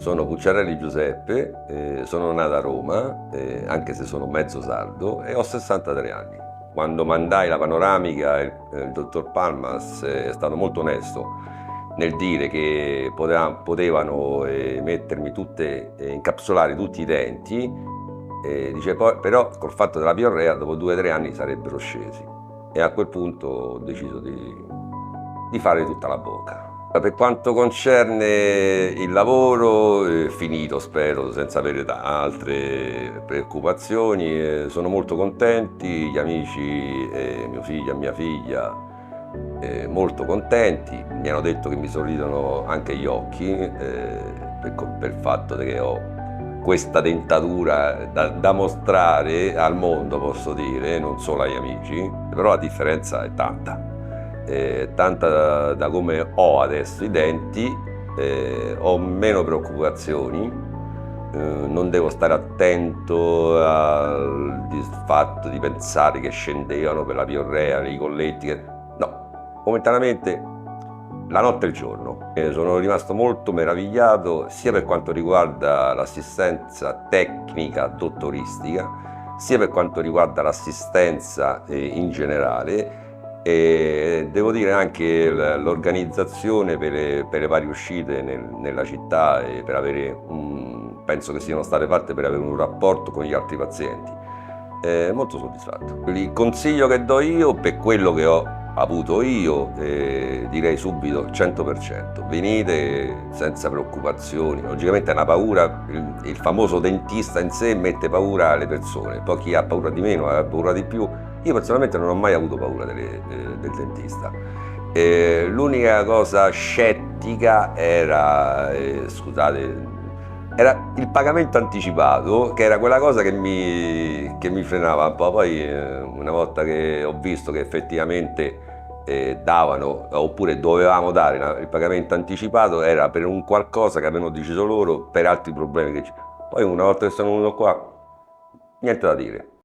Sono Pucciarelli Giuseppe, sono nato a Roma, anche se sono mezzo sardo, e ho 63 anni. Quando mandai la panoramica, il dottor Palmas è stato molto onesto nel dire che potevano mettermi incapsulare tutti i denti, dice poi, però col fatto della piorrea dopo 2 o 3 anni sarebbero scesi. E a quel punto ho deciso di fare tutta la bocca. Per quanto concerne il lavoro, finito spero, senza avere altre preoccupazioni, sono molto contenti, gli amici, mio figlio e mia figlia, molto contenti, mi hanno detto che mi sorridono anche gli occhi, per il fatto che ho questa dentatura da mostrare al mondo, posso dire, non solo agli amici, però la differenza è tanta. Tanta da come ho adesso i denti, ho meno preoccupazioni, non devo stare attento al fatto di pensare che scendevano per la piorrea, i colletti, no, momentaneamente la notte e il giorno. Sono rimasto molto meravigliato sia per quanto riguarda l'assistenza tecnica dottoristica, sia per quanto riguarda l'assistenza in generale. E devo dire anche l'organizzazione per le varie uscite nella città e per avere penso che siano state fatte per avere un rapporto con gli altri pazienti. Molto soddisfatto. Il consiglio che do io, per quello che ho avuto io, direi subito 100%. Venite senza preoccupazioni. Logicamente è una paura, il famoso dentista in sé mette paura alle persone, poi chi ha paura di meno ha paura di più. Io personalmente non ho mai avuto paura del dentista. L'unica cosa scettica era, scusate, era il pagamento anticipato, che era quella cosa che mi frenava un po'. Poi una volta che ho visto che effettivamente davano, oppure dovevamo dare il pagamento anticipato, era per un qualcosa che avevano deciso loro per altri problemi che poi una volta che sono venuto qua, niente da dire.